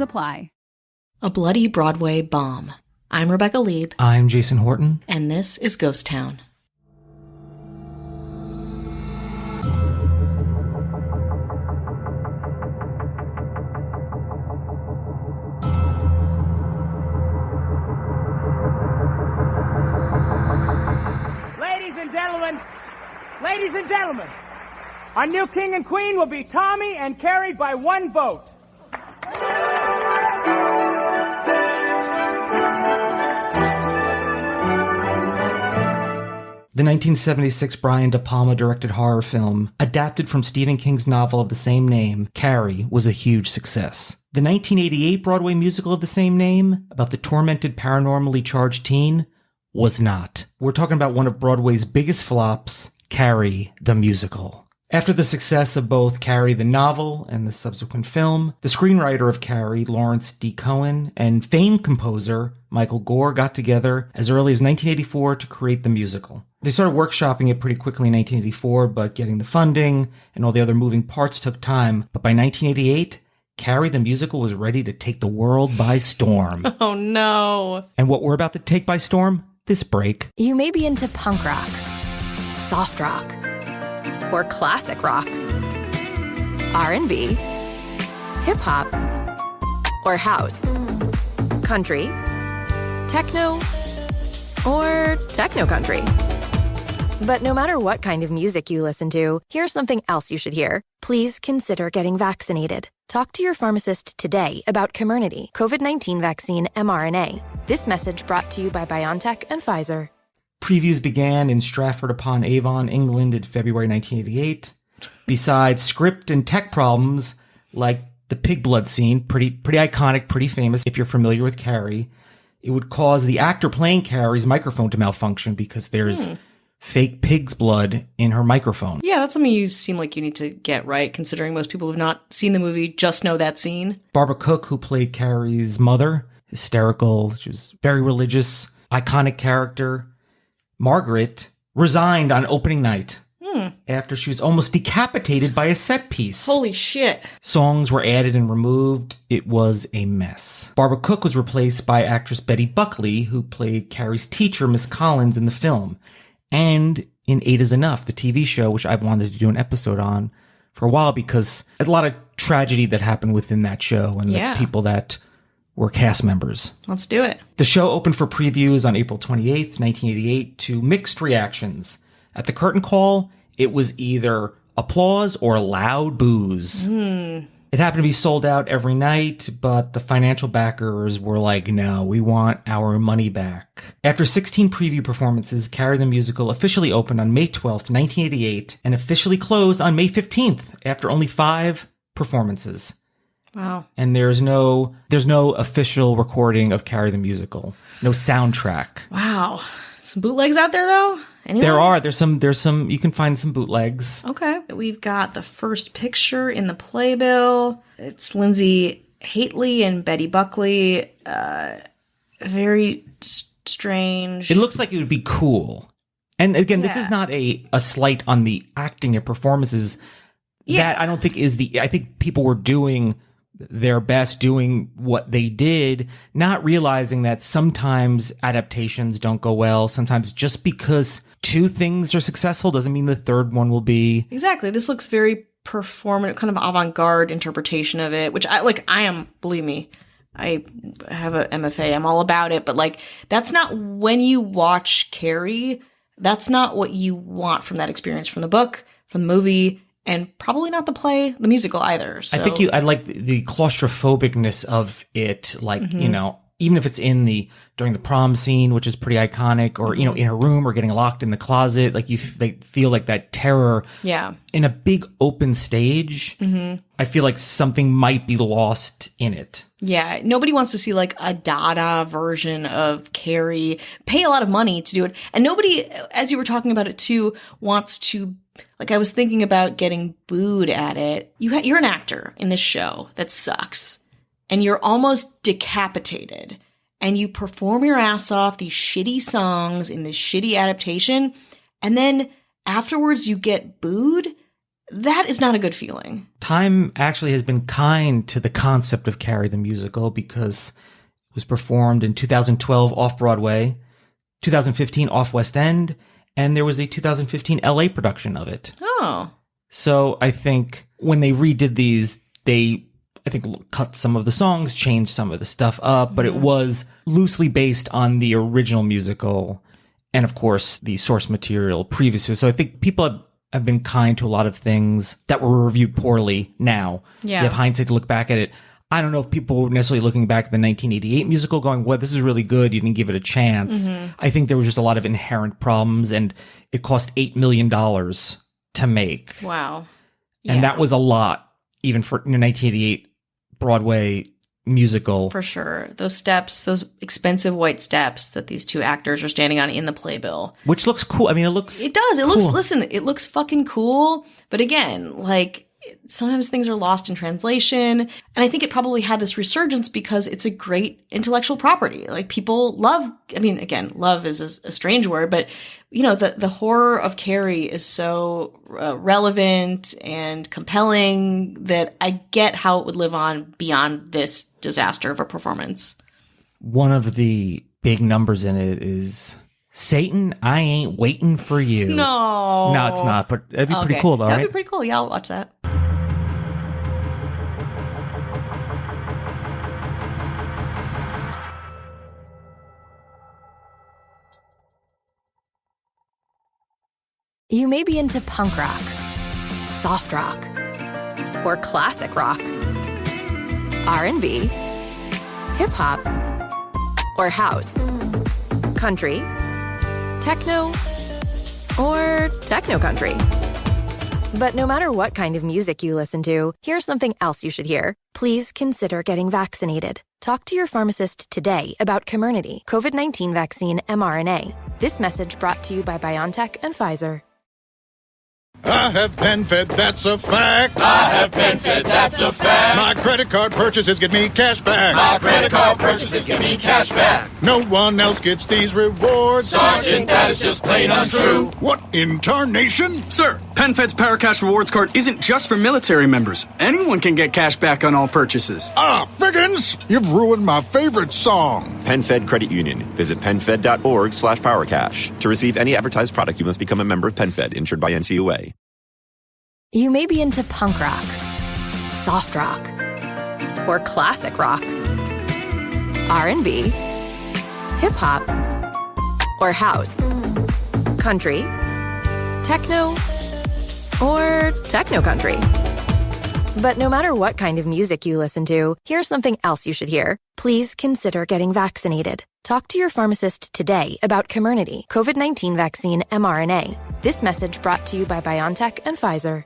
Apply. A bloody Broadway bomb. I'm Rebecca Lieb. I'm Jason Horton. And this is Ghost Town. Ladies and gentlemen, our new king and queen will be Tommy and Carrie by one vote. The 1976 Brian De Palma directed horror film, adapted from Stephen King's novel of the same name, Carrie, was a huge success. The 1988 Broadway musical of the same name, about the tormented paranormally charged teen, was not. We're talking about one of Broadway's biggest flops, Carrie, the musical. After the success of both Carrie the novel and the subsequent film, the screenwriter of Carrie, Lawrence D. Cohen, and famed composer Michael Gore got together as early as 1984 to create the musical. They started workshopping it pretty quickly in 1984, but getting the funding and all the other moving parts took time. But by 1988, Carrie the musical was ready to take the world by storm. Oh no. And what we're about to take by storm? This break. You may be into punk rock, soft rock, or classic rock, R&B, hip-hop, or house, country, techno, or techno-country. But no matter what kind of music you listen to, here's something else you should hear. Please consider getting vaccinated. Talk to your pharmacist today about Comirnaty, COVID-19 vaccine mRNA. This message brought to you by BioNTech and Pfizer. Previews began in Stratford-upon-Avon, England in February 1988. Besides script and tech problems, like the pig blood scene, pretty iconic, pretty famous if you're familiar with Carrie, it would cause the actor playing Carrie's microphone to malfunction because there's fake pig's blood in her microphone. Yeah, that's something you seem like you need to get right, considering most people who have not seen the movie just know that scene. Barbara Cook, who played Carrie's mother, hysterical, she was very religious, iconic character. Margaret resigned on opening night after she was almost decapitated by a set piece. Holy shit. Songs were added and removed. It was a mess. Barbara Cook was replaced by actress Betty Buckley, who played Carrie's teacher, Miss Collins, in the film. And in Eight is Enough, the TV show, which I've wanted to do an episode on for a while because there's a lot of tragedy that happened within that show and the people that were cast members. Let's do it. The show opened for previews on April 28th, 1988, to mixed reactions. At the curtain call, it was either applause or loud boos. It happened to be sold out every night, but the financial backers were like, no, we want our money back. After 16 preview performances, Carrie the Musical officially opened on May 12th, 1988, and officially closed on May 15th after only 5 performances. Wow. And there's no official recording of Carrie the Musical. No soundtrack. Wow. Some bootlegs out there though? Anyone? There are. There's some you can find some bootlegs. Okay. We've got the first picture in the playbill. It's Lindsay Haitley and Betty Buckley. Very strange. It looks like it would be cool. And again, this is not a slight on the acting and performances. Yeah. That I don't think I think people were doing their best, doing what they did, not realizing that sometimes adaptations don't go well. Sometimes just because 2 things are successful doesn't mean the third one will be. Exactly. This looks very performative, kind of avant-garde interpretation of it, which I am, believe me, I have a MFA. I'm all about it. But that's not when you watch Carrie, that's not what you want from that experience, from the book, from the movie. And probably not the play, the musical either. So. I think I like the claustrophobicness of it. Even if it's during the prom scene, which is pretty iconic, or, in her room or getting locked in the closet, they feel like that terror. Yeah. In a big open stage, I feel like something might be lost in it. Yeah. Nobody wants to see a Dada version of Carrie, pay a lot of money to do it. And nobody, as you were talking about it too, wants to, I was thinking about getting booed at it. You're an actor in this show that sucks. And you're almost decapitated. And you perform your ass off these shitty songs in this shitty adaptation. And then afterwards you get booed. that is not a good feeling. Time actually has been kind to the concept of Carrie the musical because it was performed in 2012 off-Broadway, 2015 off-West End, and there was a 2015 LA production of it. Oh. So I think when they redid these, they, I think, cut some of the songs, changed some of the stuff up, but it was loosely based on the original musical and, of course, the source material previously. So I think people have been kind to a lot of things that were reviewed poorly now. Yeah. You have hindsight to look back at it. I don't know if people were necessarily looking back at the 1988 musical going, well, this is really good. You didn't give it a chance. I think there was just a lot of inherent problems, and it cost $8 million to make. Wow. And that was a lot, even for 1988 Broadway musical. For sure. Those steps, those expensive white steps that these two actors are standing on in the playbill. Which looks cool. I mean, it looks It does. It cool. it looks fucking cool. But again, like, sometimes things are lost in translation. And I think it probably had this resurgence because it's a great intellectual property. Like, people love, I mean, again, love is a strange word, but, you know, the horror of Carrie is so relevant and compelling that I get how it would live on beyond this disaster of a performance. One of the big numbers in it is Satan, I ain't waiting for you. No. No, it's not, but that'd be pretty cool though, That'd right? be pretty cool. Yeah, I'll watch that. You may be into punk rock, soft rock, or classic rock, R&B, hip hop, or house, country, techno, or techno country. But no matter what kind of music you listen to, here's something else you should hear. Please consider getting vaccinated. Talk to your pharmacist today about Comirnaty, COVID-19 vaccine mRNA. This message brought to you by BioNTech and Pfizer. I have PenFed, that's a fact. I have PenFed, that's a fact. My credit card purchases get me cash back. My credit card purchases give me cash back. No one else gets these rewards. Sergeant, that is just plain untrue. What in tarnation? Sir, PenFed's Paracash Rewards Card isn't just for military members. Anyone can get cash back on all purchases. Ah, Figgins, you've ruined my favorite song. PenFed Credit Union. Visit PenFed.org/PowerCash. To receive any advertised product, you must become a member of PenFed, insured by NCUA. You may be into punk rock, soft rock, or classic rock, R&B, hip hop, or house, country, techno, or techno country. But no matter what kind of music you listen to, here's something else you should hear. Please consider getting vaccinated. Talk to your pharmacist today about Comirnaty, COVID-19 vaccine mRNA. This message brought to you by BioNTech and Pfizer.